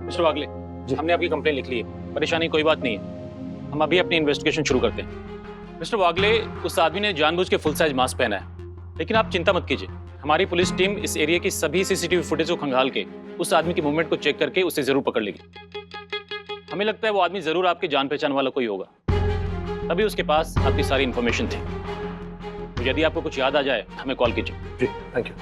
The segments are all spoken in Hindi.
मिस्टर वागले, हमने आपकी कंप्लेन लिख ली है। परेशानी कोई बात नहीं है, हम अभी अपनी इन्वेस्टिगेशन शुरू करते हैं। मिस्टर वागले, उस आदमी ने जानबूझ के फुल साइज मास्क पहना है, लेकिन आप चिंता मत कीजिए। हमारी पुलिस टीम इस एरिया की सभी सीसीटीवी फुटेज को खंगाल के उस आदमी की मूवमेंट को चेक करके उसे जरूर पकड़ लेगी। हमें लगता है वो आदमी जरूर आपके जान पहचान वाला कोई होगा, तभी उसके पास आपकी सारी इंफॉर्मेशन थी। तो यदि आपको कुछ याद आ जाए हमें कॉल कीजिए। जी, थैंक यू।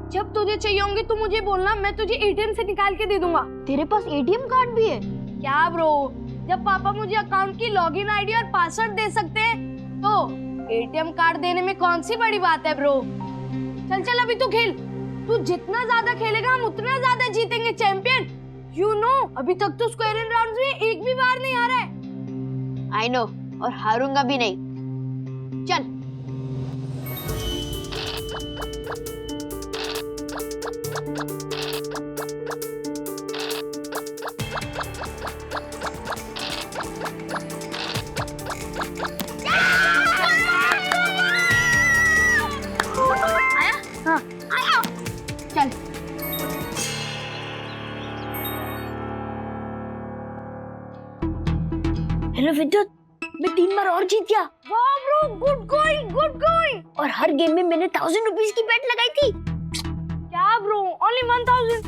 जब तुझे चाहिए होंगे तो मुझे बोलना, मैं तुझे एटीएम से निकाल के दे दूंगा। तेरे पास एटीएम कार्ड भी है क्या ब्रो? जब पापा मुझे अकाउंट की लॉगिन आईडी और पासवर्ड दे सकते हैं तो एटीएम कार्ड देने में कौन सी बड़ी बात है ब्रो। चल चल अभी तू खेल, तू जितना ज्यादा खेलेगा हम उतना ज्यादा जीतेंगे चैंपियन। यू नो, अभी तक तो स्क्वायर इन राउंड्स में एक भी बार नहीं हारा है। आई नो, और हारूंगा भी नहीं। चल हेलो विद्युत, मैं 3 बार और जीत गया। वाह bro, good going, good going. और हर गेम में मैंने 1000 रुपीज की बेट लगाई थी। क्या ब्रो, ओनली 1000?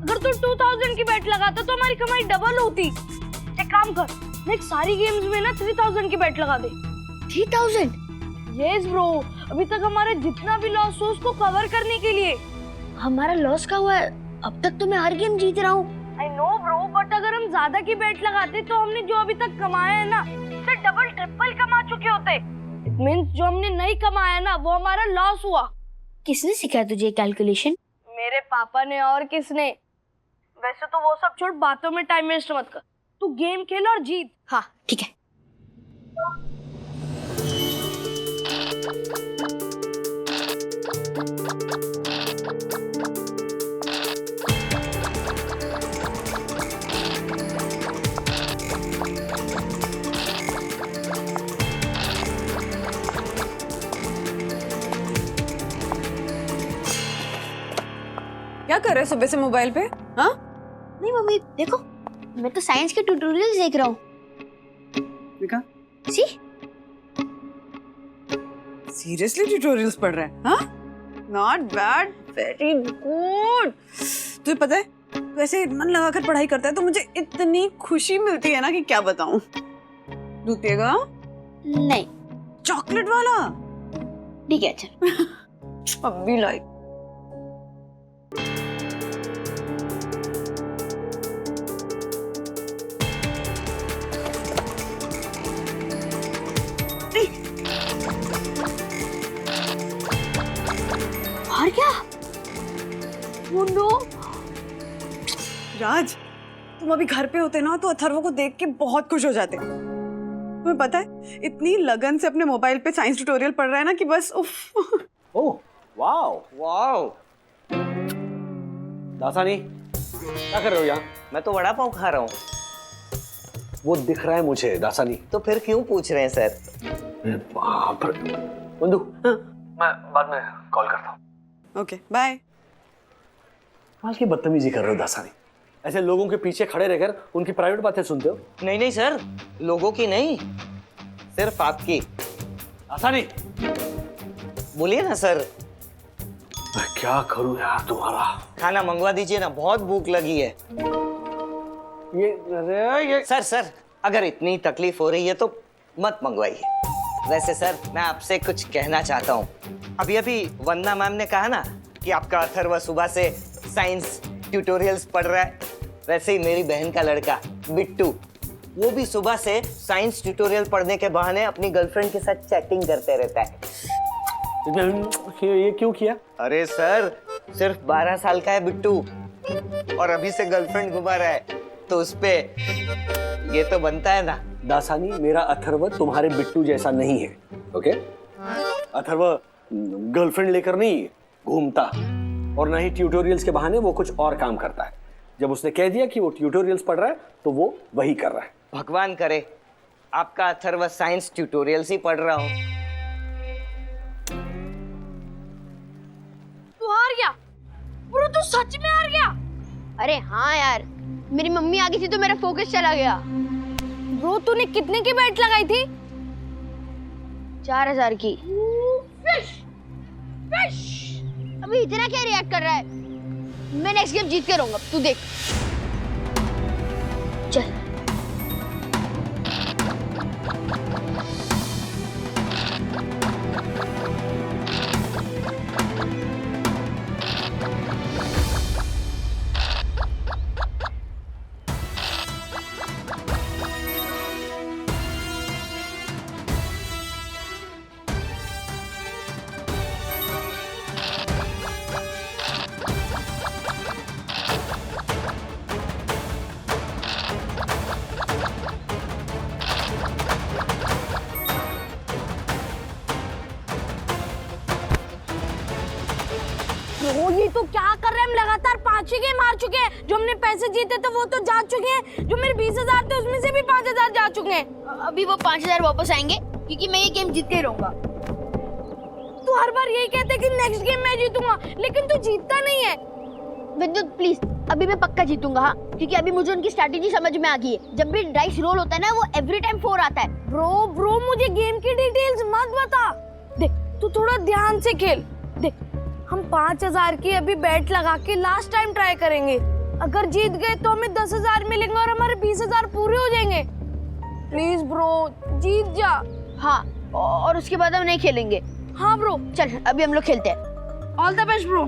अगर तू 2000 की बेट लगाता तो हमारी कमाई डबल होती। एक काम कर, नेक्स्ट सारी गेम्स में ना 3000 की बेट लगा दे। 3000? यस ब्रो, अभी तक हमारा जितना भी लॉस हो उसको कवर करने के लिए। हमारा लॉस का हुआ है, अब तक तो मैं हर गेम जीत रहा हूँ। आई नो ब्रो, बट अगर हम ज्यादा की बेट लगाते तो हमने जो अभी तक कमाया है ना उससे डबल ट्रिपल कमा चुके होते। इट मींस जो हमने नहीं कमाया ना वो हमारा लॉस हुआ। किसने सिखाया तुझे कैलकुलेशन? मेरे पापा ने, और किसने। वैसे तो वो सब छोड़, बातों में टाइम वेस्ट मत कर, तू गेम खेल और जीत। हाँ ठीक है। क्या कर रहे सुबह से मोबाइल पे? हाँ? नहीं मम्मी, देखो मैं तो साइंस के ट्यूटोरियल्स देख रहा हूँ। देखा? सी? सीरियसली ट्यूटोरियल्स पढ़ रहे हैं? हाँ? Not bad, very good. तुझे पता है, तू ऐसे मन लगाकर पढ़ाई करता है तो मुझे इतनी खुशी मिलती है ना कि क्या बताऊं। दूध पिएगा? नहीं। चॉकलेट वाला? ठीक है चल। अब भी लाइक। और क्या? Oh no! राज, तुम अभी घर पे होते ना तो अथर्व को देख के बहुत खुश हो जाते। तुम्हें पता है, इतनी लगन से अपने मोबाइल पे साइंस ट्यूटोरियल पढ़ रहा है ना कि बस उफ। ओह, वाओ, वाओ। दासानी, क्या कर रहे हो यहाँ? मैं तो वड़ा पाव खा रहा हूँ। वो दिख रहा है मुझे, दासानी। तो फिर क्यों पूछ रहे हैं सर? बाप रे। बंधु, मैं बाद में कॉल करता हूँ। Okay, bye. आज की बदतमीजी कर रहे हो दासानी। ऐसे लोगों के पीछे खड़े रहकर उनकी प्राइवेट बातें सुनते हो? नहीं नहीं सर, लोगों की नहीं, सिर्फ आपकी। दासानी, बोलिए ना सर। मैं क्या करूं यार तुम्हारा? खाना मंगवा दीजिए ना, बहुत भूख लगी है। ये सर अगर इतनी तकलीफ हो रही है तो मत मंगवाइए। वैसे सर, मैं आपसे कुछ कहना चाहता हूँ। अभी अभी वंदना मैम ने कहा ना कि आपका अथर्व सुबह से साइंस ट्यूटोरियल्स पढ़ रहा है, वैसे ही मेरी बहन का लड़का बिट्टू वो भी सुबह से साइंस ट्यूटोरियल पढ़ने के बहाने अपनी गर्लफ्रेंड के साथ चैटिंग करते रहता है। ये क्यों किया? अरे सर, सिर्फ 12 साल का है बिट्टू और अभी से गर्लफ्रेंड घुमा रहा है, तो उस पे ये तो बनता है ना। दासानी, मेरा अथर्व तुम्हारे बिट्टू जैसा नहीं है, ओके? अथर्व गर्लफ्रेंड लेकर नहीं घूमता और ना ही ट्यूटोरियल्स के बहाने वो कुछ और काम करता है। जब उसने कह दिया कि वो ट्यूटोरियल्स पढ़ रहा है तो वो वही कर रहा है। भगवान करे आपका अथर्व साइंस ट्यूटोरियल्स ही पढ़ रहा हो। तू हार गया ब्रो, तू सच में हार गया। अरे हाँ यार, मेरी मम्मी आ गई थी तो मेरा फोकस चला गया। ब्रो तूने कितने की बेट लगाई थी? 4000 की। Fish fish. अभी इतना क्या रिएक्ट कर रहा है? मैं नेक्स्ट गेम जीत के रहूंगा, तू देख। चल। ब्रो ये तो क्या कर रहे हैं? हम लगातार 5 ही गेम हार चुके हैं। जो हमने पैसे जीते थे वो तो जा चुके हैं, जो मेरे 20,000 थे उसमें से भी 5,000 जा चुके हैं। अभी वो 5000 वापस आएंगे क्योंकि मैं ये गेम जीत के रहूंगा। तू हर बार यही कहते कि नेक्स्ट गेम मैं जीतूंगा, लेकिन तू जीतता नहीं है। विद्युत प्लीज, अभी मैं पक्का जीतूंगा। हाँ, क्योंकि अभी मुझे उनकी स्ट्रैटेजी समझ में आ गई है। जब भी डाइस रोल होता है ना, वो एवरी टाइम 4 आता है। ब्रो मुझे गेम की डिटेल्स मत बता। देख तू थोड़ा ध्यान से खेल। देख हम 5,000 की अभी बेट लगा के लास्ट टाइम ट्राई करेंगे। अगर जीत गए तो हमें 10,000 मिलेंगे और हमारे 20,000 पूरे हो जाएंगे। प्लीज ब्रो जीत जा। हाँ, और उसके बाद हम नहीं खेलेंगे। हाँ ब्रो, चल अभी हम लोग खेलते हैं। All the best bro.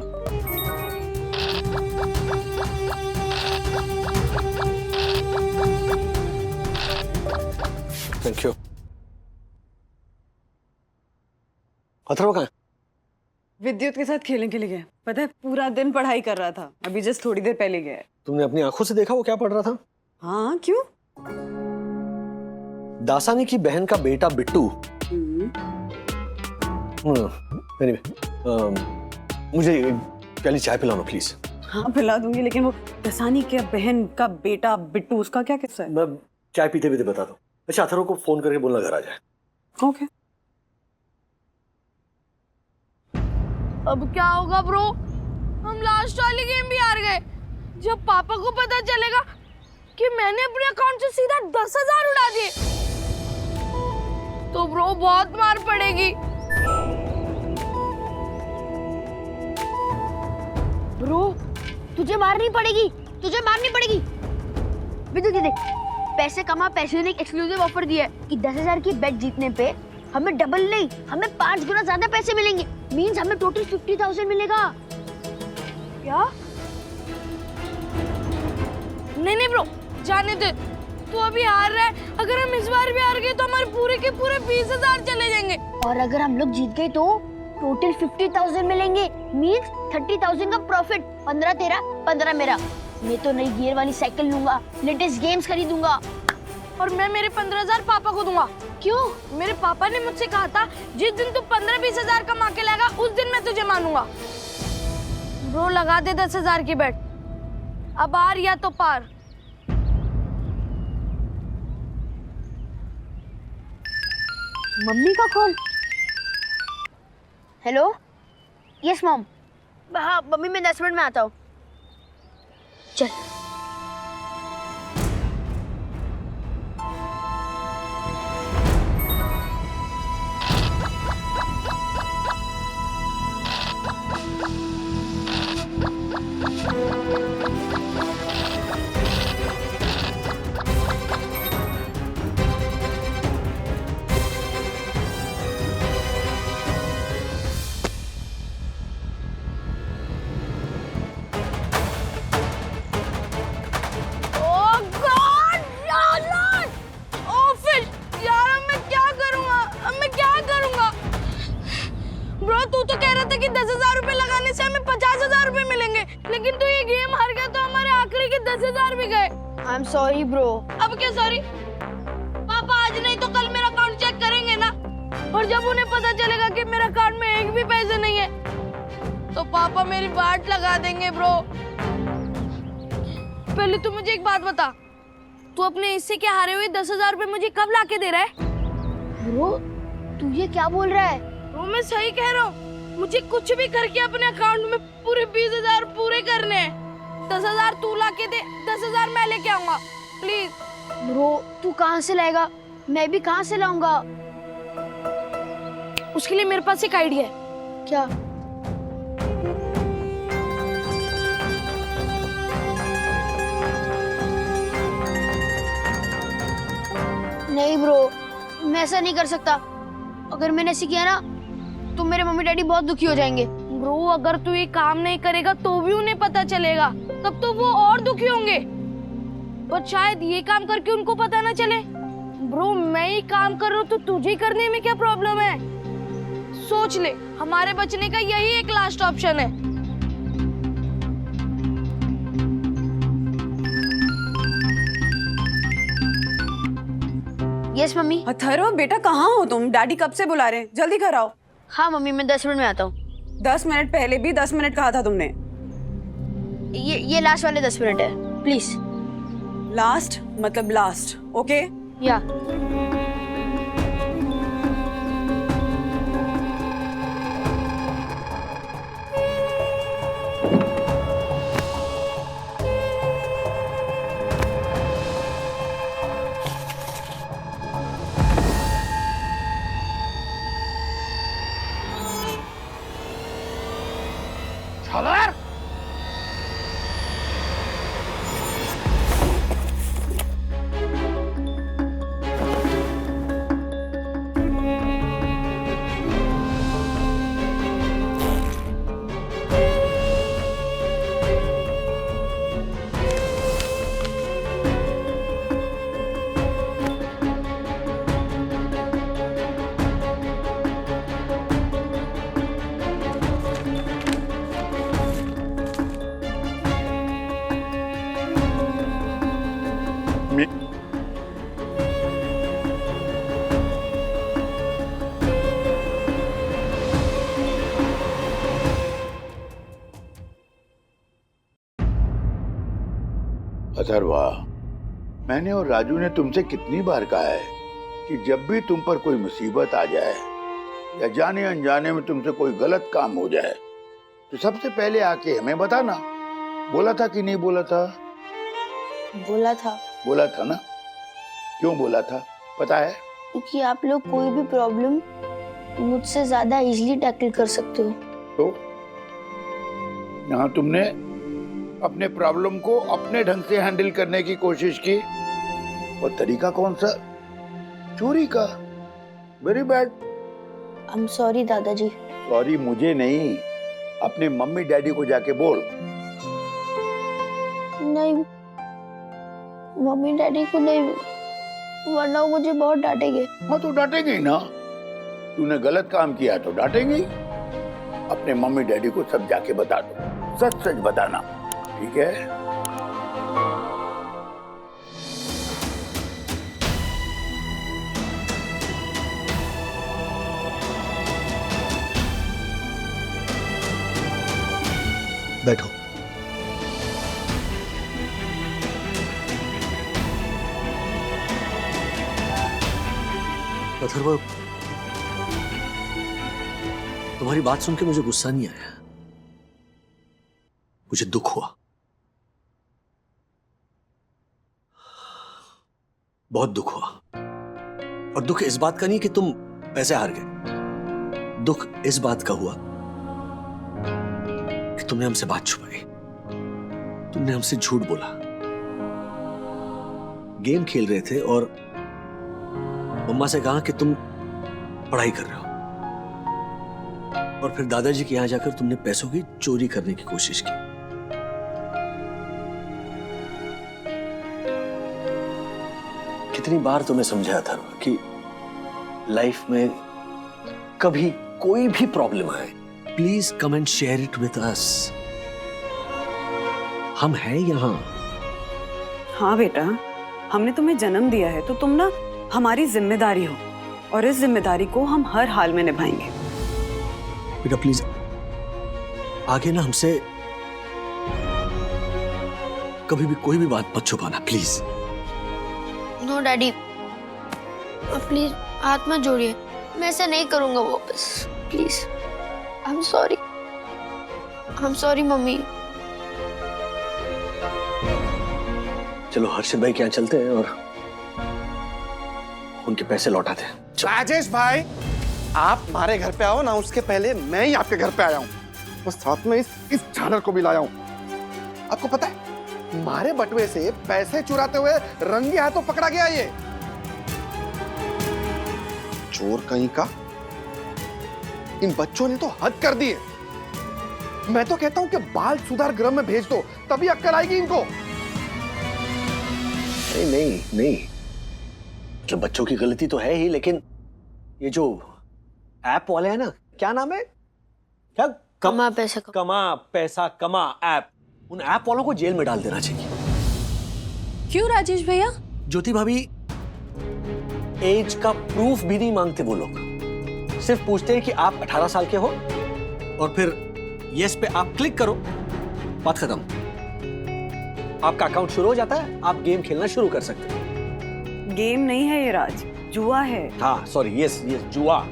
Thank you. Atharva कहाँ है? विद्युत के साथ खेलने के लिए गया। पता है, पूरा दिन पढ़ाई कर रहा था, अभी जस्ट थोड़ी देर पहले गया है। तुमने अपनी आंखों से देखा वो क्या पढ़ रहा था? हाँ, क्यों? दासानी की बहन का बेटा बिट्टू। anyway, मुझे पहले चाय पिलाना प्लीज। हाँ पिला दूंगी, लेकिन वो दसानी के बहन का बेटा बिट्टू, उसका क्या किस्सा है? मैं चाय पीते पीते बता दूं। अच्छा अथर्व को फोन करके बोलना घर आ जाए। ओके। अब क्या होगा ब्रो? हम लास्ट वाली गेम भी हार गए। जब पापा को पता चलेगा कि मैंने अपने अकाउंट से सीधा 10,000 उड़ा दिए तो ब्रो बहुत मार पड़ेगी। ब्रो तुझे मारनी पड़ेगी, तुझे मारनी पड़ेगी। विद्युत ये देख, पैसे कमा पैसे ने एक एक्सक्लूसिव ऑफर दिया है कि 10,000 की बेट जीतने पे हमें डबल नहीं, हमें 5 गुना ज्यादा पैसे मिलेंगे। मींस हमें टोटल 50,000 मिलेगा। क्या? नहीं ब्रो, जाने दे। तू अभी हार रहा है। अगर हम इस बार भी हार गए तो हमारे पूरे के पूरे 20,000 चले जाएंगे। और अगर हम लोग जीत गए तो टोटल 50,000 मिलेंगे। मींस 30,000 का प्रॉफिट। 15 तेरा, 15 मेरा। मैं तो नई गियर वाली साइकिल लूंगा, लेटेस्ट गेम्स खरीदूंगा। और मैं मेरे 15,000 पापा को दूंगा। क्यों? मेरे पापा ने मुझसे कहा था जिस दिन तू 15-20,000 कमा के लाएगा उस दिन मैं तुझे मानूंगा। ब्रो लगा दे 10,000 की बेट। अब हार या तो पार। मम्मी का कॉल। Hello, yes mom. हाँ मम्मी, मैं 10 मिनट में आता हूँ। चल। तू तो कह रहा था कि 10,000 रुपए लगाने से हमें 50,000 रुपए मिलेंगे, लेकिन तू ये गेम हार गया तो हमारे आखिरी के 10,000 भी गए। I am sorry bro. अब क्या सॉरी? पापा आज नहीं तो कल मेरा अकाउंट चेक करेंगे ना, और जब उन्हें पता चलेगा कि मेरा अकाउंट में एक भी पैसे नहीं है तो पापा मेरी बाट लगा देंगे ब्रो। पहले तू मुझे एक बात बता, तू अपने हिस्से के हारे हुए 10,000 रुपए मुझे कब लाके दे रहा है? ब्रो तू ये क्या बोल रहा है? ब्रो मैं सही कह रहा हूँ, मुझे कुछ भी करके अपने अकाउंट में पूरे 20,000 पूरे करने हैं। 10,000 तू लाके दे, 10,000 मैं लेके आऊंगा, प्लीज। ब्रो तू कहाँ से लाएगा? मैं भी कहाँ से लाऊंगा? उसके लिए मेरे पास एक आइडिया है। क्या? नहीं ब्रो, मैं ऐसा नहीं कर सकता। अगर मैंने ऐसे किया ना तो मेरे मम्मी डैडी बहुत दुखी हो जाएंगे। ब्रो अगर तू ये काम नहीं करेगा तो भी उन्हें पता चलेगा, तब तो वो और दुखी होंगे। पर शायद ये काम करके उनको पता ना चले। ब्रो मैं ही काम कर रहा हूँ तो तुझे करने में क्या प्रॉब्लम है? सोच ले, हमारे बचने का यही एक लास्ट ऑप्शन है। Yes mummy. अथर्व बेटा कहाँ हो तुम? डैडी कब से बुला रहे हैं, जल्दी घर आओ। हाँ मम्मी मैं 10 मिनट में आता हूँ। 10 मिनट पहले भी 10 मिनट कहा था तुमने। ये लास्ट वाले 10 मिनट है, प्लीज। लास्ट मतलब लास्ट, ओके? या अथर्वा, मैंने और राजू ने तुमसे कितनी बार कहा है कि जब भी तुम पर कोई मुसीबत आ जाए या जाने अनजाने में तुमसे कोई गलत काम हो जाए तो सबसे पहले आके हमें बताना। बोला था कि नहीं बोला था? बोला था। बोला था ना? क्यों बोला था पता है? क्योंकि आप लोग कोई भी प्रॉब्लम मुझसे ज्यादा इजीली टैकल कर सकते हो। तो यहाँ तुमने अपने प्रॉब्लम को अपने ढंग से हैंडल करने की कोशिश की, और तरीका कौन सा? चोरी का। Very bad. I am sorry दादाजी। सॉरी मुझे नहीं, अपने मम्मी डैडी को जाके बोल। नहीं मम्मी डैडी को नहीं, वरना वो मुझे बहुत डांटेंगे। मैं तो डांटेंगे ना, तूने गलत काम किया तो डांटेंगे। अपने मम्मी डैडी को सब जाके बता दो, सच सच बताना, ठीक है? बैठो। अथर्व, तुम्हारी बात सुन के मुझे गुस्सा नहीं आया, मुझे दुख हुआ, बहुत दुख हुआ। और दुख इस बात का नहीं कि तुम पैसे हार गए, दुख इस बात का हुआ कि तुमने हमसे बात छुपाई, तुमने हमसे झूठ बोला। गेम खेल रहे थे और मम्मा से कहा कि तुम पढ़ाई कर रहे हो, और फिर दादाजी के यहां जाकर तुमने पैसों की चोरी करने की कोशिश की। कितनी बार तुम्हें समझाया था कि लाइफ में कभी कोई भी प्रॉब्लम आए, please come and share it with us. हम हैं यहां। हाँ बेटा, हमने तुम्हें जन्म दिया है तो तुम ना हमारी जिम्मेदारी हो, और इस जिम्मेदारी को हम हर हाल में निभाएंगे। बेटा प्लीज आगे ना हमसे कभी भी कोई भी बात मत छुपाना, प्लीज। नो डैडी, प्लीज हाथ मत जोड़िए, मैं ऐसा नहीं करूंगा वापस, please. I am sorry mummy. चलो हर्षित भाई के यहाँ चलते हैं और उनके पैसे लौटाते हैं। राजेश भाई, आप हमारे घर पे आओ ना, उसके पहले मैं ही आपके घर पे आया हूँ, बस साथ में इस झालर को भी लाया हूँ। आपको पता है हमारे बटुए से पैसे चुराते हुए रंगे हाथों पकड़ा गया ये चोर कहीं का। इन बच्चों ने तो हद कर दी है। मैं तो कहता हूं कि बाल सुधार गृह में भेज दो, तभी अक्कल आएगी इनको। नहीं, मतलब बच्चों की गलती तो है ही, लेकिन ये जो ऐप वाले हैं ना, क्या नाम है, क्या कमा पैसा कमा ऐप, उन ऐप वालों को जेल में डाल देना चाहिए। क्यों राजेश भैया? ज्योति भाभी, एज का प्रूफ भी नहीं मांगते वो लोग, सिर्फ पूछते हैं कि आप 18 साल के हो और फिर यस पे आप क्लिक करो, बात खत्म। आपका अकाउंट शुरू हो जाता है, आप गेम खेलना शुरू कर सकते हैं। गेम नहीं है ये राज, जुआ है। हाँ सॉरी, यस जुआ।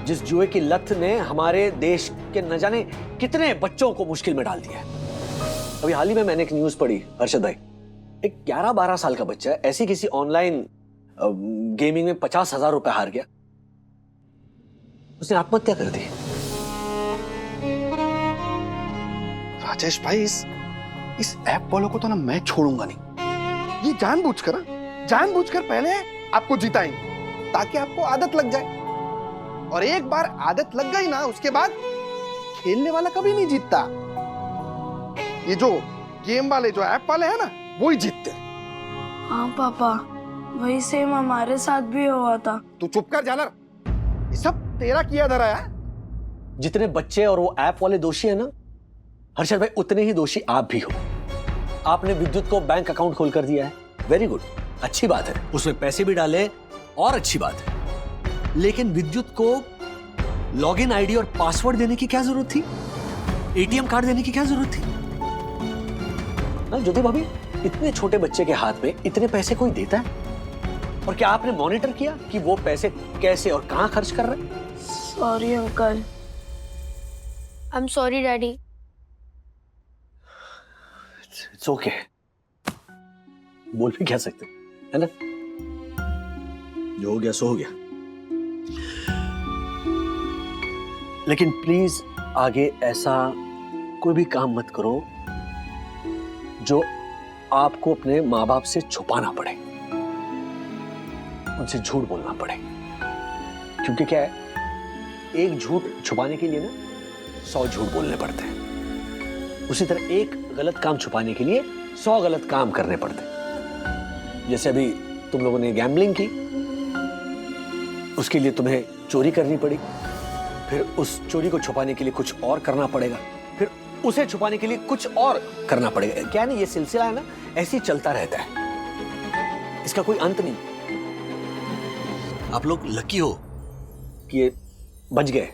जिस जुए की लत ने हमारे देश के न जाने कितने बच्चों को मुश्किल में डाल दिया है। अभी हाल ही में मैंने एक न्यूज पढ़ी हर्षद भाई, एक 11-12 साल का बच्चा ऐसी किसी ऑनलाइन गेमिंग में 50,000 रुपए हार गया, उसने आत्महत्या कर दी। राजेश भाई, इस ऐप वालों को तो ना मैं छोड़ूंगा नहीं। ये जानबूझकर पहले आपको जिताएंगे ताकि आपको आदत लग जाए, और एक बार आदत लग गई ना, उसके बाद खेलने वाला कभी नहीं जीतता। ये जो गेम वाले, जो ऐप वाले हैं ना, वो ही जीतते हैं। हाँ पापा, वही सेम हमारे साथ भी हुआ था। तू चुप कर जालर, ये सब तेरा किया धरा है। जितने बच्चे और वो ऐप वाले दोषी है ना हर्षद भाई, उतने ही दोषी आप भी हो। आपने विद्युत को बैंक अकाउंट खोल कर दिया है, वेरी गुड, अच्छी बात है, उसमें पैसे भी डाले और अच्छी बात है, लेकिन विद्युत को लॉगिन आईडी और पासवर्ड देने की क्या जरूरत थी? एटीएम कार्ड देने की क्या जरूरत थी? ना ज्योति भाभी, इतने छोटे बच्चे के हाथ में इतने पैसे कोई देता है? और क्या आपने मॉनिटर किया कि वो पैसे कैसे और कहां खर्च कर रहे हैं? Sorry uncle. I am sorry daddy. It's okay, बोल भी क्या सकते है ना, जो हो गया सो हो गया। लेकिन प्लीज आगे ऐसा कोई भी काम मत करो जो आपको अपने माँ बाप से छुपाना पड़े, उनसे झूठ बोलना पड़े, क्योंकि क्या है, एक झूठ छुपाने के लिए ना 100 झूठ बोलने पड़ते हैं। उसी तरह एक गलत काम छुपाने के लिए 100 गलत काम करने पड़ते हैं। जैसे अभी तुम लोगों ने गैम्बलिंग की, उसके लिए तुम्हें चोरी करनी पड़ी, फिर उस चोरी को छुपाने के लिए कुछ और करना पड़ेगा, फिर उसे छुपाने के लिए कुछ और करना पड़ेगा। क्या है ना, ये सिलसिला है ना, ऐसे ही चलता रहता है, इसका कोई अंत नहीं। आप लोग लकी हो कि ये बच गए,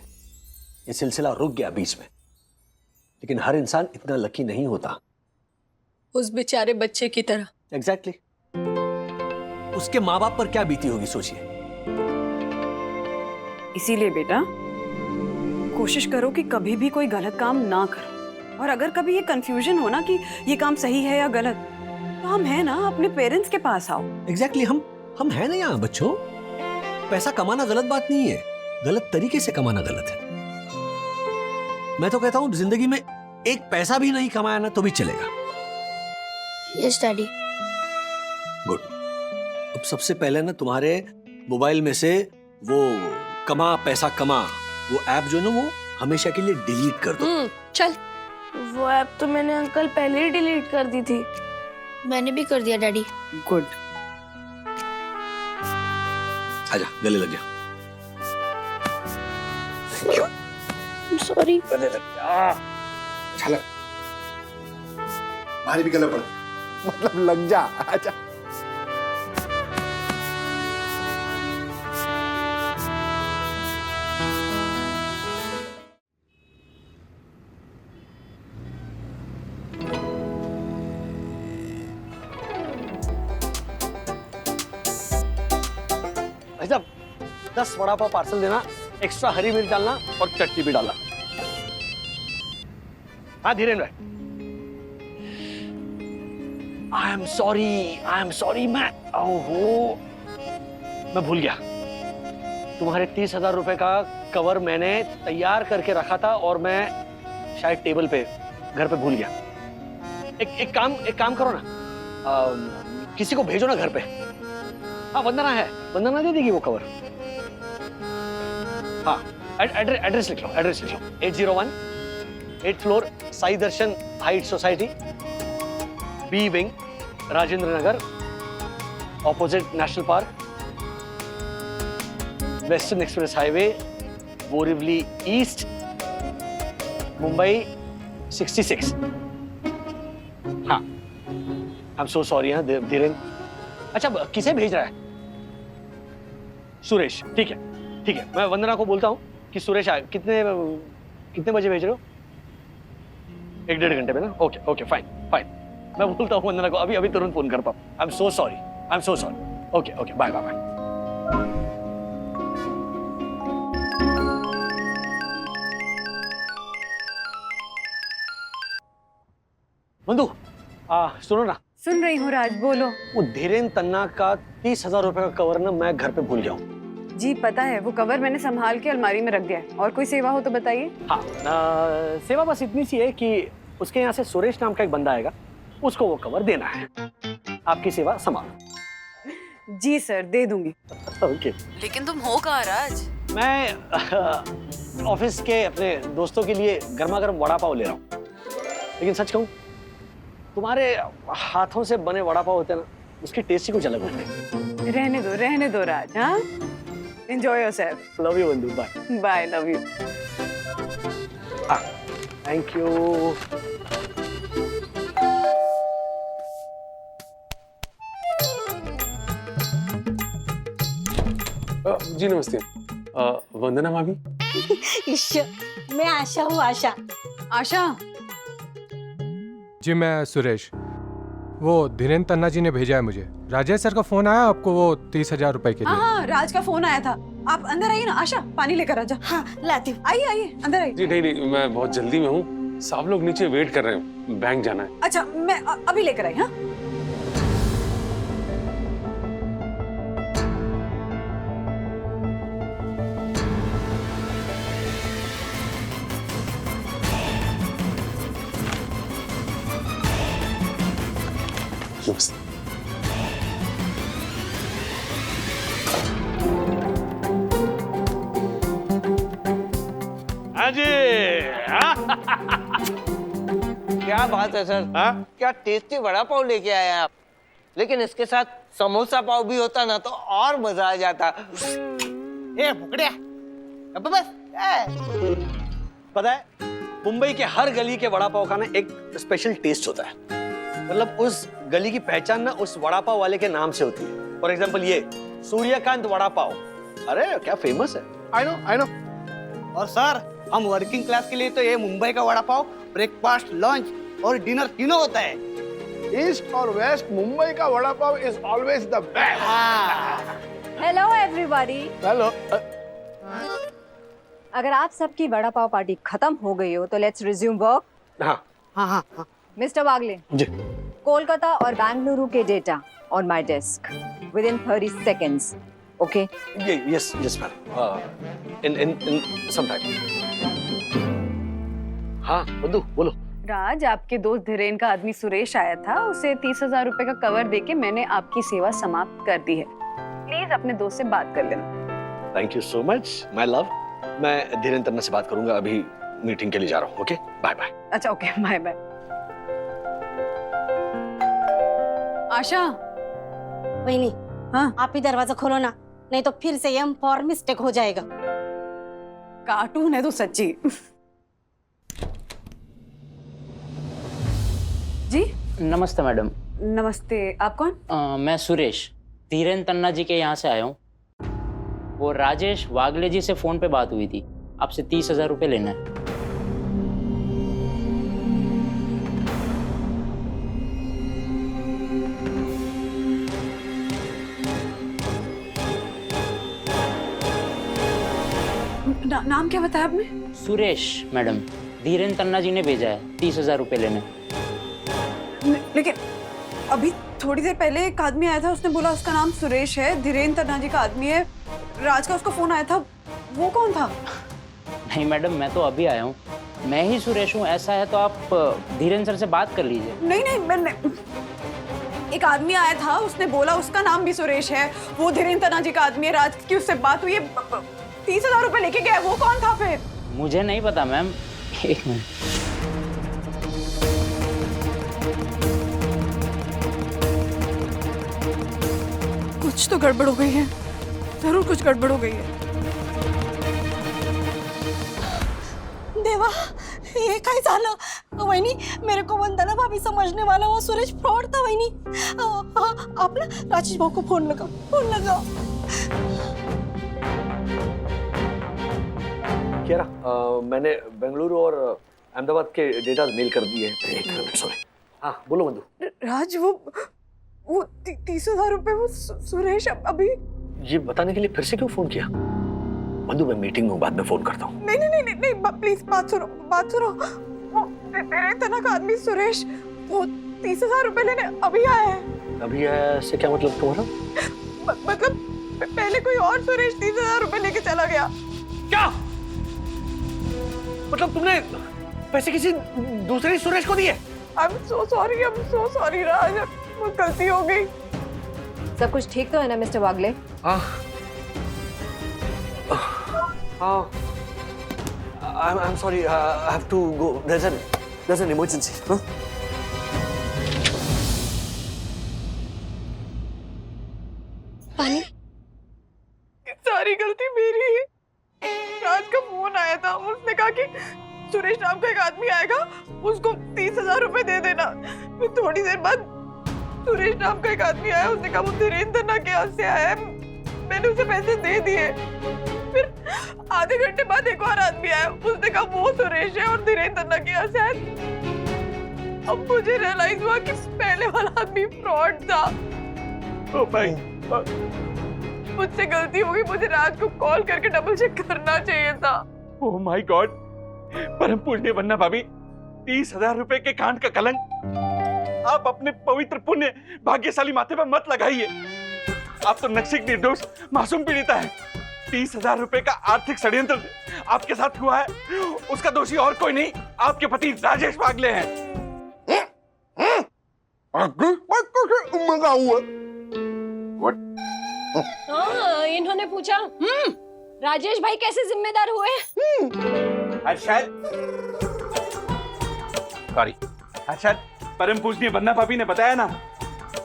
ये सिलसिला रुक गया बीच में, लेकिन हर इंसान इतना लकी नहीं होता। उस बेचारे बच्चे की तरह। एग्जैक्टली उसके माँ बाप पर क्या बीती होगी सोचिए। इसीलिए बेटा कोशिश करो कि कभी भी कोई गलत काम ना करो, और अगर कभी ये कंफ्यूजन हो ना कि ये काम सही है या गलत, तो हम हैं ना, अपने पेरेंट्स के पास आओ। एग्जैक्टली हम हैं ना यहाँ बच्चों। पैसा कमाना गलत बात नहीं है, गलत तरीके से कमाना गलत है। मैं तो कहता हूँ जिंदगी में एक पैसा भी नहीं कमाया ना तो भी चलेगा। Yes daddy. गुड। अब सबसे पहले ना तुम्हारे मोबाइल में से वो कमा पैसा कमा वो ऐप जो ना वो हमेशा के लिए डिलीट कर दो। चल। वो ऐप तो मैंने अंकल पहले ही डिलीट कर दी थी। मैंने भी कर दिया डैडी। गुड। आजा गले लग जा। Thank you. सॉरी। चल भारी भी गला पड़, मतलब लग जा। आजा। भाई साहब 10 वड़ा पाव पार्सल देना, एक्स्ट्रा हरी मिर्च डालना और चटनी भी डालना। हाँ धीरेन्द्र भाई। आई एम सॉरी मैं भूल गया। तुम्हारे 30,000 रुपए का कवर मैंने तैयार करके रखा था और मैं शायद टेबल पे घर पे भूल गया। एक काम करो ना, किसी को भेजो ना घर पे। हाँ वंदना दे देगी वो कवर। हाँ एड्रेस लिख लो 801 8th floor Sai Darshan height society, B wing, Rajendra Nagar, opposite national park, western express highway, Borivali east, Mumbai 66। हाँ आई एम सो सॉरी। हाँ धीरेन्द्र। अच्छा किसे भेज रहा है? सुरेश। ठीक है मैं वंदना को बोलता हूँ कि सुरेश आए। कितने बजे भेज रहे हो? 1-1.5 घंटे में ना? Okay fine. मैं बोलता हूँ वंदना को अभी तुरंत फोन कर पाऊँ। I am so sorry. Okay bye. बंधु सुनो ना। सुन रही हूँ राज, बोलो। वो धीरेन्द्र तन्ना का 30,000 रुपए का कवर ना मैं घर पे भूल गया हूँ। जी पता है, वो कवर मैंने संभाल के अलमारी में रख दिया है। और कोई सेवा हो तो बताइए। हाँ सेवा बस इतनी सी है कि उसके यहाँ से सुरेश नाम का एक बंदा आएगा, उसको वो कवर देना है। आपकी सेवा संभालो। जी सर, दे दूंगी। ओके। लेकिन तुम हो कहाँ राज? मैं ऑफिस के अपने दोस्तों के लिए गर्मा गर्म वड़ा पाव ले रहा हूँ। लेकिन सच कहूँ, तुम्हारे हाथों से बने वड़ा पाव होते हैं ना, उसकी टेस्ट ही कुछ अलग होती है। रहने दो राज। हाँ एंजॉय योरसेल्फ। लव यू बंधु। Bye bye. Love you. Thank you. जी नमस्ते। वंदना भाभी। मैं आशा हूँ। आशा। जी मैं सुरेश। वो धीरेन्द्र तन्ना जी ने भेजा है मुझे। राजेश सर का फोन आया आपको वो 30,000 रुपए के लिए? हाँ राज का फोन आया था। आप अंदर आइए ना। आशा पानी लेकर आ जा। हाँ लाती हूँ। आइए अंदर आइए। जी नहीं मैं बहुत जल्दी में हूँ, सब लोग नीचे वेट कर रहे हैं, बैंक जाना है। अच्छा मैं अभी लेकर आई। हाँ नमस्ते। हाँ जी। क्या बात है सर। हाँ क्या टेस्टी वड़ा पाव लेके आए आप। लेकिन इसके साथ समोसा पाव भी होता ना तो और मजा आ जाता। ए भुकड़िया अब बस। पता है मुंबई के हर गली के वड़ा पाव का ना एक स्पेशल टेस्ट होता है। मतलब उस गली की पहचान ना उस वड़ा पाव वाले के नाम से होती है। फॉर एग्जाम्पल ये सूर्यकांत वड़ा पाव, अरे क्या फेमस है। I know. और सर हम वर्किंग क्लास के लिए तो ये मुंबई का वड़ा पाव ब्रेकफास्ट, लंच और डिनर तीनों होता है। ईस्ट और वेस्ट मुंबई का vada pav is always the best. Hello everybody. Hello. अगर आप सबकी वड़ा पाव पार्टी खत्म हो गई हो तो लेट्स रिज्यूम वर्क। हाँ मिस्टर वागले जी। कोलकाता और बेंगलुरु के data on my desk within 30 सेकेंड्स। Okay? Yes ma'am. In some time. हाँ बंधु बोलो। राज, आपके दोस्त धीरेन का आदमी सुरेश आया था। उसे 30,000 रुपए का कवर देके मैंने आपकी सेवा समाप्त कर दी है। प्लीज अपने दोस्त से बात कर लेना। Thank you so much my love. मैं धीरेन्द्र तन्ना से बात करूंगा, अभी मीटिंग के लिए जा रहा हूँ। Okay bye bye. अच्छा ओके बाय बाय। आशा। वहीनी हाँ आप ही दरवाजा खोलो ना, नहीं तो फिर से ये फॉर मिस्टेक हो जाएगा। कार्टून है तो सच्ची। जी नमस्ते मैडम। नमस्ते, आप कौन? मैं सुरेश धीरेन्द्र तन्ना जी के यहाँ से आया हूँ। वो राजेश वागले जी से फोन पे बात हुई थी, आपसे 30,000 रुपये लेना है। नाम क्या बताया आपने? सुरेश मैडम, धीरेन्द्र तन्ना जी ने भेजा है 30,000 रुपये लेने। लेकिन अभी थोड़ी देर पहले एक आदमी आया था, उसने बोला उसका नाम सुरेश है, धीरेन्द्र तन्ना जी का आदमी है, राज का उसका फोन आया था, वो कौन था? नहीं मैडम, मैं तो अभी आया हूँ, मैं ही सुरेश हूँ। ऐसा है तो आप धीरेन्द्र सर से बात कर लीजिए। नहीं, मैंने एक आदमी आया था, उसने बोला उसका नाम भी सुरेश है, वो धीरेन्द्र तन्ना जी का आदमी है, राज की उससे बात हुई है, 30,000 रुपए लेके गया, वो कौन था फिर? मुझे नहीं पता मैम, एक मिनट। कुछ तो गड़बड़ हो गई है, जरूर कुछ गड़बड़ हो गई है। देवा, हे काय झालं? वहिनी, मेरे को वंदना भाभी समझने वाला वो सुरेश फ्रॉड था वहिनी। आप ना राजेश भाऊ को फोन लगाओ, फोन लगाओ। क्या मैंने बेंगलुरु और अहमदाबाद के डेटा मेल कर दिए हैं। सॉरी, हाँ बोलो बंधु। राज, वो 30,000 रुपए वो सुरेश अभी। ये बताने के लिए फिर से क्यों फोन किया? बंधु मैं मीटिंग में, बाद में फोन करता हूँ। नहीं, प्लीज बात सुनो। वो धीरेन्द्र तन्ना का आदमी सुरेश, वो 30,000 रुपए लेने अभी आया है। अभी आया से क्या मतलब तुम्हारा? मतलब पहले कोई और सुरेश 30,000 रुपए लेके चला गया। क्या मतलब तुमने पैसे किसी दूसरे सुरेश को दिए? I'm so sorry राज, वो गलती हो गई। सब कुछ ठीक तो है ना mister Wagle? I'm sorry, I have to go. There's an emergency. Huh? पानी? सारी गलती मेरी है। राज का फोन आया था, उसने कहा कि सुरेश नाम का एक आदमी आएगा, उसको 30,000 रुपए दे देना। फिर थोड़ी देर बाद सुरेश नाम का एक आदमी आया, उसने कहा वो धीरेन्द्र तन्ना के यहाँ से आया है, मैंने उसे पैसे दे दिए। फिर आधे घंटे बाद एक और आदमी आया, उसने कहा वो सुरेश है और धीरेन्द्र तन्ना के यहाँ से आया। अब मुझे रियलाइज हुआ कि पहले वाला आदमी फ्रॉड था। ओ भाई, मुझसे गलती हो गई, मुझे राज को कॉल करके डबल चेक करना चाहिए था। ओह माय गॉड, परम पूजनीय वंदना भाभी, 30,000 रुपए के कांड का कलंक आप अपने पवित्र पुण्य भाग्यशाली माथे पर मत लगाइए। आप तो नक्सिक निर्दोष मासूम पीड़िता है। 30,000 रुपए का आर्थिक षड्यंत्र आपके साथ हुआ है, उसका दोषी और कोई नहीं, आपके पति राजेश वागले हैं। इन्होंने पूछा राजेश भाई कैसे जिम्मेदार हुए? हर्षद, परम पूजनीय वंदना भाभी ने बताया ना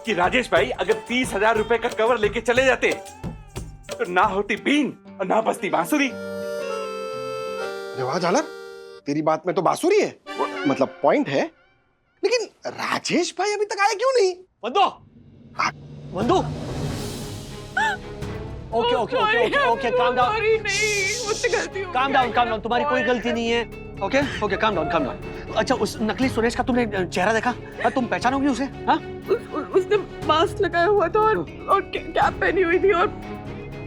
कि राजेश भाई अगर 30,000 रुपए का कवर लेके चले जाते तो ना होती बीन और ना बजती बांसुरी। अरे वाह झालर, तेरी बात में तो बांसुरी है, मतलब पॉइंट है, लेकिन राजेश भाई अभी तक आए क्यों नहीं? बंधु ओके काम डाउन। मुझसे गलती हो काम डाउन, तुम्हारी कोई गलती नहीं है। Okay calm down. अच्छा, उस नकली सुरेश का तुमने चेहरा देखा? तुम पहचानोगे उसे? हाँ, उसने मास्क लगाया हुआ था और कैप पहनी हुई थी और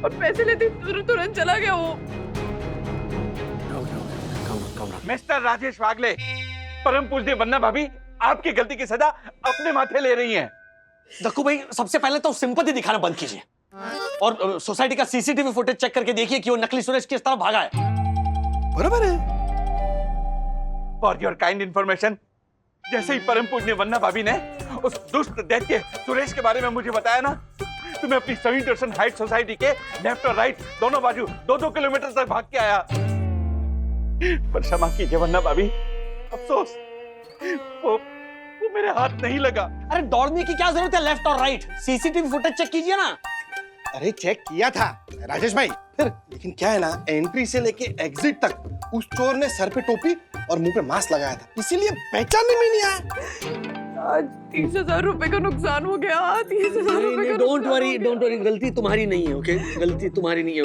पैसे लेते तुरंत चला गया वो। मिस्टर राजेश वागले, परम पूजनीय वंदना भाभी आपकी गलती की सजा अपने माथे ले रही हैं। दक्कू भाई, सबसे पहले तो सिंपैथी दिखाना बंद कीजिए और सोसाइटी का सीसीटीवी फुटेज चेक करके देखिए कि वो नकली सुरेश किस तरफ भागा है। बराबर है। फॉर योर काइंड इंफॉर्मेशन, जैसे ही परम पूजनीय वंदना भाभी ने उस दुष्ट दैत्य सुरेश के बारे में मुझे बताया ना, तो मैं अपनी सभी दर्शन हाइट सोसाइटी के लेफ्ट और राइट दोनों बाजू 2-2 किलोमीटर तक भाग के आया। पर क्षमा कीजिए वंदना भाभी, अफसोस वो मेरे हाथ नहीं लगा। अरे दौड़ने की क्या जरूरत है? लेफ्ट और राइट सीसीटीवी फुटेज चेक कीजिए ना। अरे चेक किया था राजेश भाई, फिर लेकिन क्या है ना, एंट्री से लेके एग्जिट तक उस चोर ने सर पे टोपी और मुंह पे मास्क लगाया था, इसीलिए पहचानने में नहीं आया। आज 30,000 रुपए का नुकसान हो गया। 30,000 रुपए का डोंट वरी, गलती तुम्हारी नहीं है, ओके? गलती तुम्हारी नहीं है।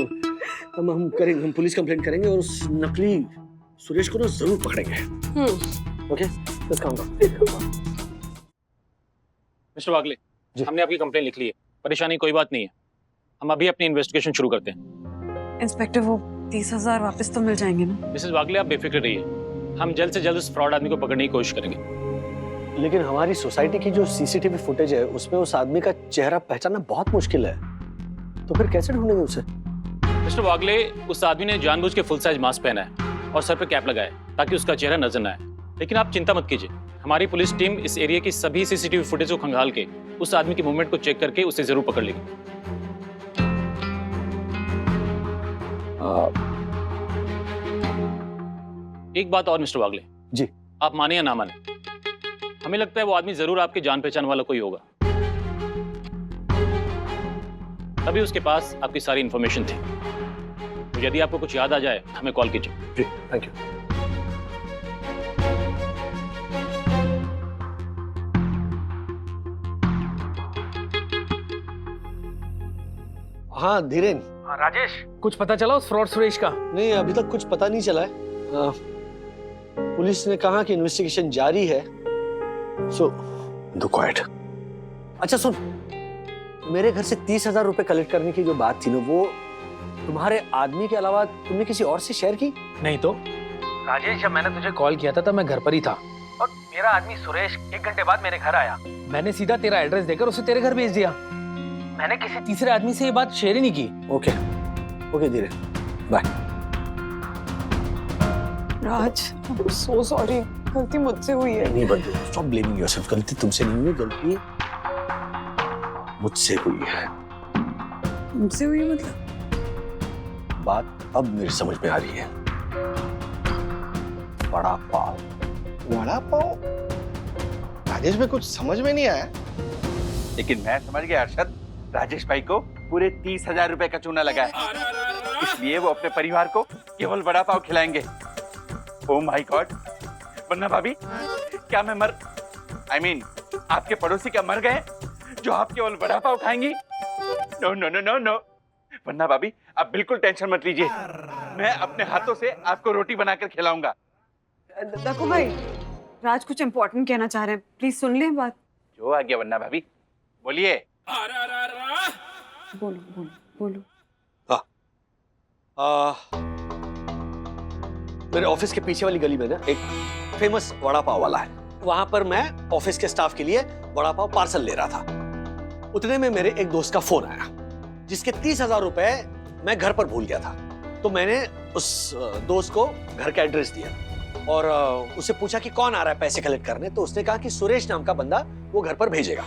हम करेंगे, हम पुलिस कंप्लेंट करेंगे और उस नकली सुरेश को ना जरूर पकड़ेंगे। ओके, लेट्स काम ऑन। मिस्टर वागले, हमने आपकी कंप्लेन लिख ली है। परेशानी कोई बात नहीं है, हम अभी अपनी इन्वेस्टिगेशन शुरू करते हैं। इंस्पेक्टर, वो 30,000 वापस तो मिल जाएंगे ना? मिसेस वागले, आप बेफिक्र रहिए, हम जल्द से जल्द उस फ्रॉड आदमी को पकड़ने की कोशिश करेंगे। लेकिन हमारी सोसाइटी की जो सीसीटीवी फुटेज है उसमें उस आदमी का चेहरा पहचानना बहुत मुश्किल है, तो फिर कैसे ढूंढेंगे उसे? मिस्टर वागले, उस आदमी ने जानबूझ के फुल साइज मास्क पहना है और सर पे कैप लगाया है ताकि उसका चेहरा नजर न आए। लेकिन आप चिंता मत कीजिए, हमारी पुलिस टीम इस एरिया की सभी सीसीटीवी फुटेज को खंगाल के उस आदमी की मूवमेंट को चेक करके उसे जरूर पकड़ लेगी। एक बात और मिस्टर वागले जी, आप माने या ना माने, हमें लगता है वो आदमी जरूर आपके जान पहचान वाला कोई होगा, तभी उसके पास आपकी सारी इंफॉर्मेशन थी। तो यदि आपको कुछ याद आ जाए हमें कॉल कीजिए। जी, थैंक यू। हाँ धीरेन। हाँ राजेश, कुछ पता चला उस फ्रॉड सुरेश का? नहीं, अभी तक कुछ पता नहीं चला है। पुलिस ने कहा कि इन्वेस्टिगेशन जारी है, सो डू क्वाइट। अच्छा सुन, मेरे घर से 30,000 रुपए कलेक्ट करने की जो बात थी ना, वो तुम्हारे आदमी के अलावा तुमने किसी और से शेयर की? नहीं तो राजेश, जब मैंने तुझे कॉल किया था तब मैं घर पर ही था और मेरा आदमी सुरेश 1 घंटे बाद मेरे घर आया। मैंने सीधा तेरा एड्रेस देकर उसे तेरे घर भेज दिया। मैंने किसी तीसरे आदमी से ये बात शेयर ही नहीं की। ओके ओके धीरे, बाय। राज, सो सॉरी, गलती मुझसे हुई है। नहीं बंदू, स्टॉप ब्लेमिंग योरसेल्फ। गलती तुमसे नहीं हुई, गलती मुझसे हुई है। मुझसे हुई मतलब? बात अब मेरी समझ में आ रही है। वड़ा पाव। वड़ा पाव? राजेश में कुछ समझ में नहीं आया, लेकिन मैं समझ गया अरशद, राजेश भाई को पूरे 30,000 रुपए का चूना लगा है, इसलिए वो अपने परिवार को केवल वड़ा पाव खिलाएंगे। ओह माय गॉड, वन्ना भाभी, क्या मैं आपके पड़ोसी क्या मर गए जो आप केवल वड़ा पाव खाएंगी? No no no no no, वन्ना भाभी आप बिल्कुल टेंशन मत लीजिए, मैं अपने हाथों से आपको रोटी बनाकर खिलाऊंगा। देखो भाई, राज कुछ इम्पोर्टेंट कहना चाह रहे हैं, प्लीज सुन लें बात। जो आ गया वन्ना भाभी, बोलिए। बोलो बोलो बोलो। मेरे ऑफिस के पीछे वाली गली में ना एक फेमस वड़ा पाव वाला है, वहां पर मैं ऑफिस के स्टाफ के लिए वड़ा पाव पार्सल ले रहा था। उतने में मेरे एक दोस्त का फोन आया जिसके 30,000 रुपए मैं घर पर भूल गया था। तो मैंने उस दोस्त को घर का एड्रेस दिया और उससे पूछा कि कौन आ रहा है पैसे कलेक्ट करने। तो उसने कहा कि सुरेश नाम का बंदा वो घर पर भेजेगा।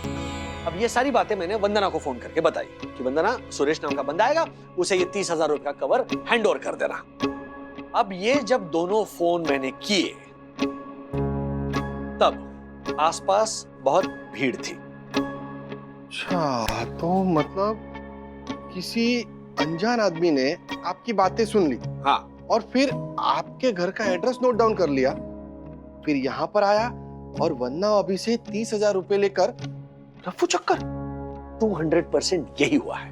अब ये सारी बातें मैंने वंदना को फोन करके बताई कि वंदना, सुरेश नाम का बंदा आएगा, उसे ये 30,000 रुपए का कवर हैंड ओवर कर देना। अब ये जब दोनों फोन मैंने किए तब आसपास बहुत भीड़ थी। अच्छा, तो मतलब किसी अनजान आदमी ने आपकी बातें सुन ली। हाँ, और फिर आपके घर का एड्रेस नोट डाउन कर लिया, फिर यहाँ पर आया और वन्ना अभी से 30,000 रुपए लेकर रफू चक्कर। 200% यही हुआ है।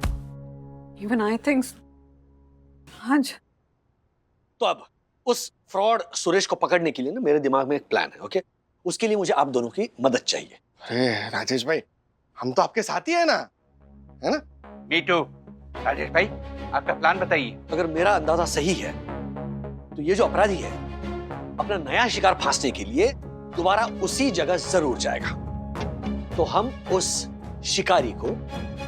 Even I think so. आज तो अब उस फ्रॉड सुरेश को पकड़ने के लिए ना मेरे दिमाग में एक प्लान है, ओके? उसके लिए मुझे आप दोनों की मदद चाहिए। अरे राजेश भाई, हम तो आपके साथ ही है ना, है ना? मी टू। राजेश भाई, आपका प्लान बताइए। अगर मेरा अंदाजा सही है तो ये जो अपराधी है अपना नया शिकार फांसने के लिए दोबारा उसी जगह जरूर जाएगा। तो हम उस शिकारी को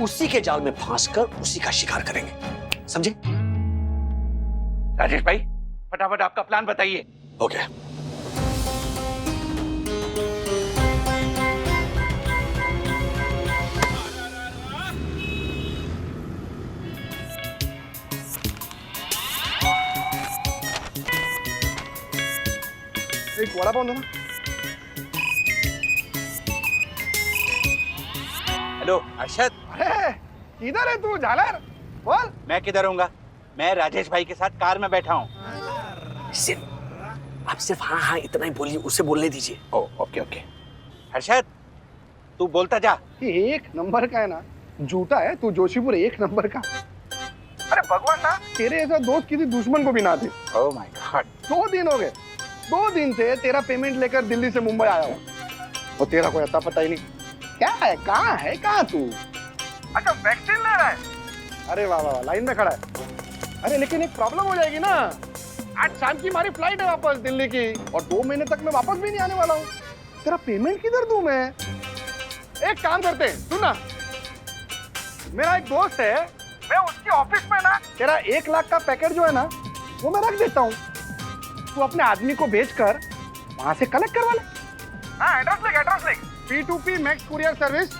उसी के जाल में फांसकर उसी का शिकार करेंगे, समझे? राजेश भाई, फटाफट आपका प्लान बताइए। ओके। एक वड़ा पाव दो ना। हेलो अरशद। अरे किधर है तू झालर? बोल। मैं किधर होऊंगा? मैं राजेश भाई के साथ कार में बैठा हूँ। आप सिर्फ हाँ हाँ इतना ही बोलिए, उसे बोलने दीजिए। Okay okay. हर्षद, तू बोलता जा। ये एक नंबर का है ना, झूठा है तू जोशीपुर, एक नंबर का। अरे भगवान ना तेरे ऐसा दोस्त किसी दुश्मन को भी ना दे। Oh my God. 2 दिन हो गए, 2 दिन से तेरा पेमेंट लेकर दिल्ली से मुंबई आया हूँ और तेरा कोई अता पता ही नहीं। क्या है, कहाँ तू? अच्छा वैक्सीन ले रहा है? अरे वाह वाह, लाइन में खड़ा है। अरे लेकिन एक प्रॉब्लम हो जाएगी ना, आज शाम की हमारी फ्लाइट है वापस दिल्ली की, और 2 महीने तक मैं वापस भी नहीं आने वाला हूँ। तेरा पेमेंट किधर दूं मैं? एक काम करते हैं, सुन ना, मेरा एक दोस्त है, मैं उसके ऑफिस में ना तेरा 1 लाख का पैकेट जो है ना वो मैं रख देता हूँ, तू अपने आदमी को भेजकर वहां से कलेक्ट करवा ले। हाँ एड्रेस लिख। P2P max courier service,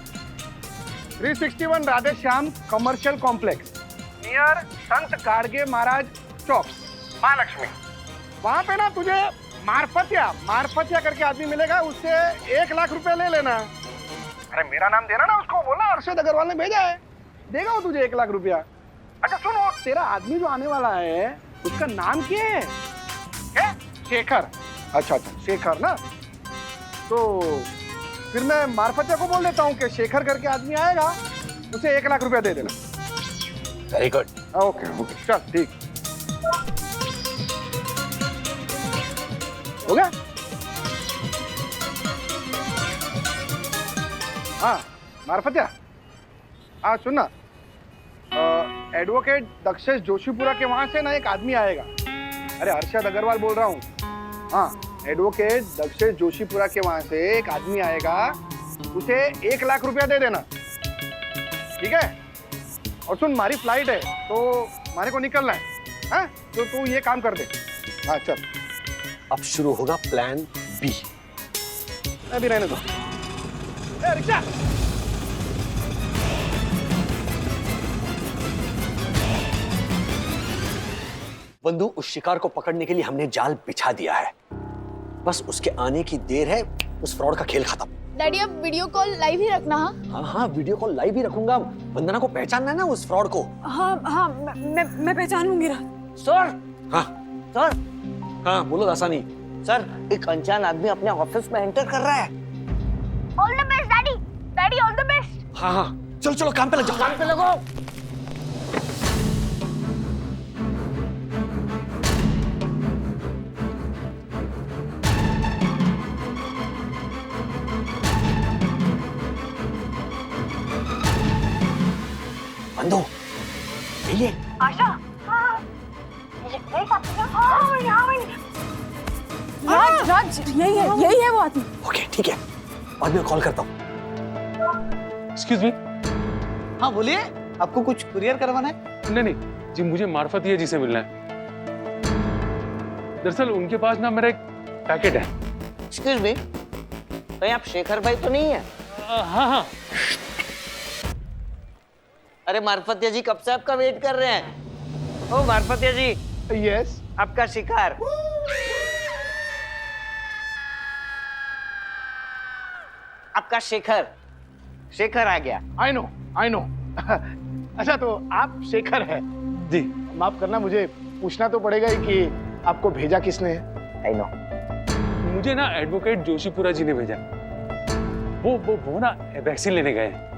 361 Radhe Shyam commercial complex, near संत गाडगे महाराज चौक, महालक्ष्मी। वहां पे ना तुझे मारफतिया करके आदमी मिलेगा, उससे 1 लाख रुपए ले लेना। अरे मेरा नाम देना ना उसको, बोला अरशद अग्रवाल ने भेजा है, देगा वो तुझे 1 लाख रुपया। अच्छा सुनो, तेरा आदमी जो आने वाला है उसका नाम क्या है? शेखर। अच्छा शेखर ना, तो फिर मैं मारफतिया को बोल देता हूँ कि शेखर करके आदमी आएगा, उसे 1 लाख रुपया दे देना। Very good. ओके चल ठीक हो गया। हाँ मारफतिया, हाँ सुनना, एडवोकेट दक्षेश जोशीपुरा के वहां से ना एक आदमी आएगा। अरे अरशद अग्रवाल बोल रहा हूँ। हाँ एडवोकेट दक्षेश जोशीपुरा के वहां से एक आदमी आएगा, उसे 1 लाख रुपया दे देना, ठीक है? और सुन, हमारी फ्लाइट है तो हमारे को निकलना है, हाँ? तो तू ये काम कर दे। हाँ चल, अब शुरू होगा प्लान बी। अभी रहने दो। ए, रिक्शा! बंधु, उस शिकार को पकड़ने के लिए हमने जाल बिछा दिया है, बस उसके आने की देर है, उस फ्रॉड का खेल खत्म। डैडी अब वीडियो कॉल लाइव ही रखना। हाँ वीडियो कॉल लाइव ही रखूंगा। वंदना को पहचानना है ना उस फ्रॉड को। हाँ मैं पहचान लूंगी। सर। हाँ सर। हाँ बोलो दासानी। सर, एक अनजान आदमी अपने ऑफिस में एंटर कर रहा है। All the best daddy all the best. हाँ चलो काम पे लग जाओ। काम पे लगो। बंधु ये आशा, राज यही है वो आदमी। ओके ठीक है, बाद में कॉल करता हूँ। Excuse me. हाँ बोलिए, आपको कुछ कुरियर करवाना है? नहीं जी, मुझे मार्फतिया जी से मिलना है। दरअसल उनके पास ना मेरा एक पैकेट है। एक्सक्यूज मी, कहीं आप शेखर भाई तो नहीं है? हाँ। अरे मार्फतिया जी कब से आपका वेट कर रहे हैं। ओ मार्फतिया जी। यस। आपका शिकार। आपका शेखर आ गया। I know. अच्छा तो आप शेखर है? जी। माफ करना, मुझे पूछना तो पड़ेगा ही कि आपको भेजा किसने है? I no. मुझे ना एडवोकेट जोशीपुरा जी ने भेजा। वो ना वैक्सीन लेने गए हैं,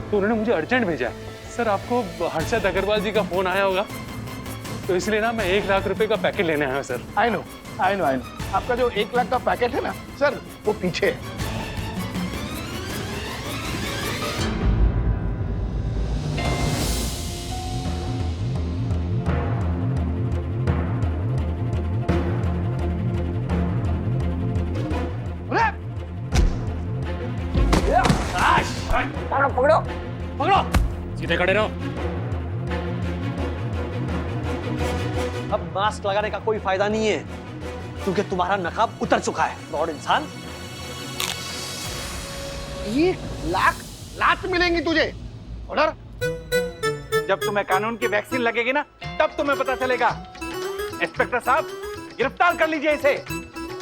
तो उन्होंने मुझे अर्जेंट भेजा है। सर आपको हर्षद अग्रवाल जी का फोन आया होगा, तो इसलिए ना मैं 1 लाख रुपए का पैकेट लेने आया हूँ सर। I know. आपका जो 1 लाख का पैकेट है ना सर, वो पीछे है। पकड़ो। सीधे खड़े रहो। अब मास्क लगाने का कोई फायदा नहीं है, क्योंकि तुम्हारा नकाब उतर चुका है, फ्रॉड इंसान। 1 लाख मिलेंगी तुझे। ऑर्डर। जब तुम्हें कानून की वैक्सीन लगेगी ना, तब तुम्हें पता चलेगा। इंस्पेक्टर साहब, गिरफ्तार कर लीजिए इसे।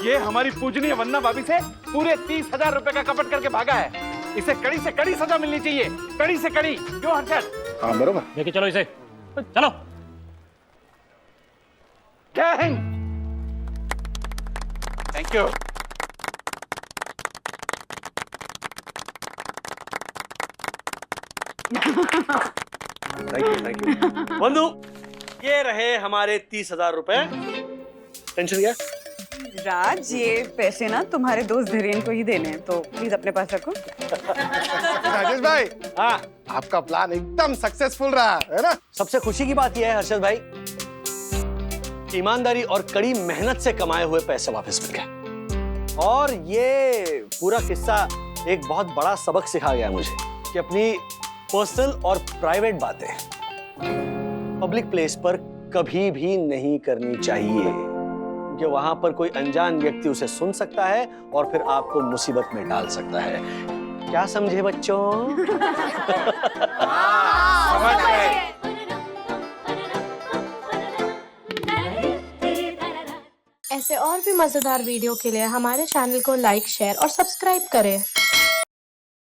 ये हमारी पूजनीय वंदना भाभी से पूरे 30,000 रुपए का कपट करके भागा है। इसे कड़ी से कड़ी सजा मिलनी चाहिए, कड़ी से कड़ी। क्यों हर्षद? हाँ बरोबर। लेके चलो इसे, चलो। जय Hind. Thank you. Thank you बंधु, ये रहे हमारे 30,000 रुपए। टेंशन क्या? राज, ये पैसे ना तुम्हारे दोस्त धीरेन को ही देने हैं, तो प्लीज अपने पास रखो। राजेश भाई, हाँ, आपका प्लान एकदम सक्सेसफुल रहा है ना? सबसे खुशी की बात यह है हर्षद भाई, ईमानदारी और कड़ी मेहनत से कमाए हुए पैसे वापस मिल गए। और ये पूरा किस्सा एक बहुत बड़ा सबक सिखा गया मुझे कि अपनी पर्सनल और प्राइवेट बातें पब्लिक प्लेस पर कभी भी नहीं करनी चाहिए, क्योंकि वहां पर कोई अनजान व्यक्ति उसे सुन सकता है और फिर आपको मुसीबत में डाल सकता है। क्या समझे बच्चों? समझ गए। ऐसे और भी मजेदार वीडियो के लिए हमारे चैनल को लाइक, शेयर और सब्सक्राइब करें।